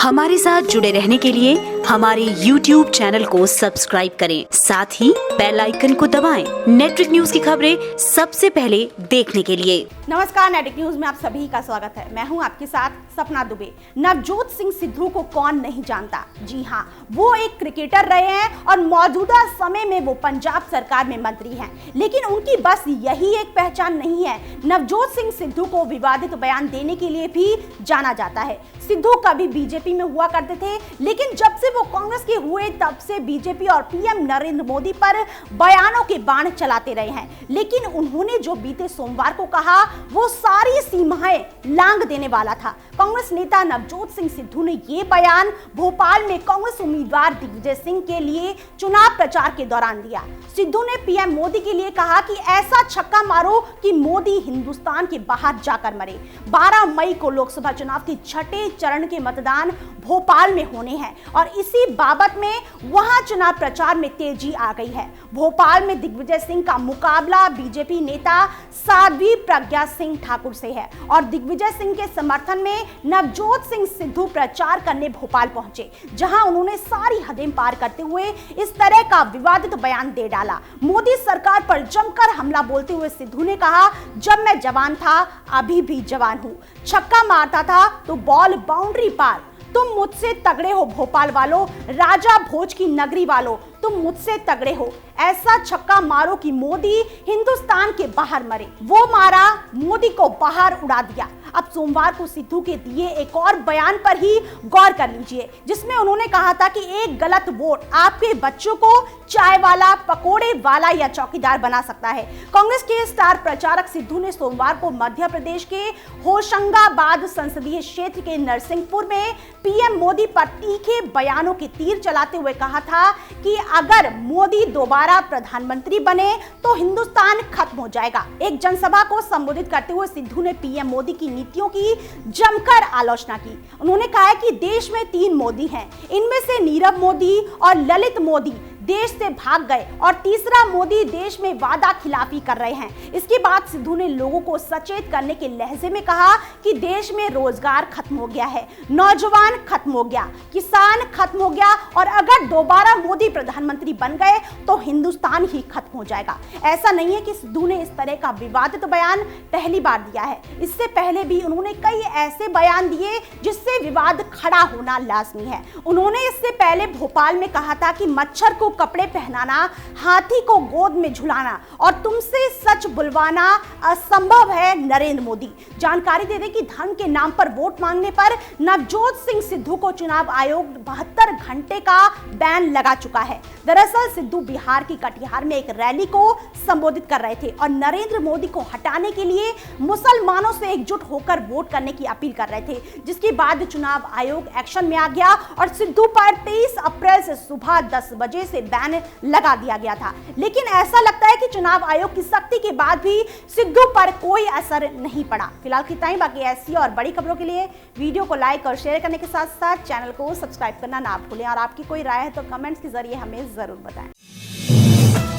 हमारे साथ जुड़े रहने के लिए हमारे YouTube चैनल को सब्सक्राइब करें, साथ ही बेल आइकन को दबाएं। नेटवर्क न्यूज की खबरें सबसे पहले देखने के लिए। नमस्कार, नेटवर्क न्यूज में आप सभी का स्वागत है। मैं हूं आपके साथ सपना दुबे। नवजोत सिंह सिद्धू को कौन नहीं जानता। जी हां, वो एक क्रिकेटर रहे हैं और मौजूदा समय में वो पंजाब सरकार में मंत्री हैं। लेकिन उनकी बस यही एक पहचान नहीं है। नवजोत सिंह सिद्धू को विवादित बयान देने के लिए भी जाना जाता है। सिद्धू कभी बीजेपी में हुआ करते थे, लेकिन जब से वो कांग्रेस के हुए तब से बीजेपी और पीएम नरेंद्र मोदी पर बयानों के बाण चलाते रहे हैं। लेकिन उन्होंने जो बीते सोमवार को कहा वो सारी सीमाएं लांघ देने वाला था। कांग्रेस नेता नवजोत सिंह सिद्धू ने ये बयान भोपाल में कांग्रेस उम्मीदवार दिग्विजय सिंह के लिए चुनाव प्रचार के दौरान दिया। सिद्धू ने पीएम मोदी के लिए कहा कि ऐसा छक्का मारो कि मोदी हिंदुस्तान के बाहर जाकर मरे। 12 मई को लोकसभा चुनाव के छठे चरण के मतदान भोपाल में होने हैं और इसी बाबत में वहां चुनाव प्रचार में तेजी आ गई है। भोपाल में दिग्विजय सिंह का मुकाबला बीजेपी नेता साध्वी प्रज्ञा सिंह ठाकुर से है और दिग्विजय सिंह के समर्थन में नवजोत सिंह सिद्धू प्रचार करने भोपाल पहुंचे, जहां उन्होंने सारी हदें पार करते हुए इस तरह का विवादित बयान दे डाला। मोदी सरकार पर जमकर हमला बोलते हुए सिद्धू ने कहा, जब मैं जवान था अभी भी जवान हूं, छक्का मारता था तो बॉल बाउंड्री पार। तुम मुझसे तगड़े हो भोपाल वालों, राजा भोज की नगरी वालों, तुम मुझसे तगड़े हो। ऐसा छक्का मारो कि मोदी हिंदुस्तान के बाहर मरे। वो मारा, मोदी को बाहर उड़ा दिया। अब सोमवार को सिद्धू के दिए एक और बयान पर ही गौर कर लीजिए, जिसमें उन्होंने कहा था कि एक गलत वोट आपके बच्चों को चाय वाला, पकोड़े वाला या चौकीदार बना सकता है। कांग्रेस के स्टार प्रचारक सिद्धू ने सोमवार को मध्य प्रदेश के होशंगाबाद संसदीय क्षेत्र के नरसिंहपुर में पीएम मोदी पर तीखे बयानों के तीर चलाते हुए कहा था कि अगर मोदी दोबारा प्रधानमंत्री बने तो हिंदुस्तान खत्म हो जाएगा। एक जनसभा को संबोधित करते हुए सिद्धू ने पीएम मोदी की नीतियों की जमकर आलोचना की। उन्होंने कहा कि देश में 3 मोदी हैं, इनमें से नीरव मोदी और ललित मोदी देश से भाग गए और तीसरा मोदी देश में वादा खिलाफी कर रहे हैं। इसके बाद सिद्धू ने लोगों को सचेत करने के लहजे में कहा कि देश में रोजगार खत्म हो गया है, नौजवान खत्म हो गया, किसान खत्म हो गया और अगर दोबारा मोदी प्रधानमंत्री बन गए तो हिंदुस्तान ही खत्म हो जाएगा। ऐसा नहीं है कि सिद्धू ने इस तरह का विवादित बयान पहली बार दिया है। इससे पहले भी उन्होंने कई ऐसे बयान दिए जिससे विवाद खड़ा होना लाजमी है। उन्होंने इससे पहले भोपाल में कहा था कि मच्छर को कपड़े पहनाना, हाथी को गोद में झुलाना और तुमसे सच बुलवाना असंभव है नरेंद्र मोदी। जानकारी दे दें कि धर्म के नाम पर वोट मांगने पर नवजोत सिंह सिद्धू को चुनाव आयोग 72 घंटे का बैन लगा चुका है। दरअसल सिद्धू बिहार की कटिहार में एक रैली को संबोधित कर रहे थे और नरेंद्र मोदी को हटाने के लिए मुसलमानों से एकजुट होकर वोट करने की अपील कर रहे थे, जिसके बाद चुनाव आयोग एक्शन में आ गया और सिद्धू पर 23 अप्रैल से सुबह 10 बजे से बैन लगा दिया गया था। लेकिन ऐसा लगता है कि चुनाव आयोग की सख्ती के बाद भी सिद्धू पर कोई असर नहीं पड़ा। फिलहाल इतना ही। बाकी ऐसी और बड़ी खबरों के लिए वीडियो को लाइक और शेयर करने के साथ साथ चैनल को सब्सक्राइब करना ना भूलें और आपकी कोई राय है तो कमेंट्स के जरिए हमें जरूर बताएं।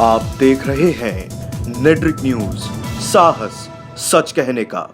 आप देख रहे हैं नेटवर्क न्यूज, साहस सच कहने का।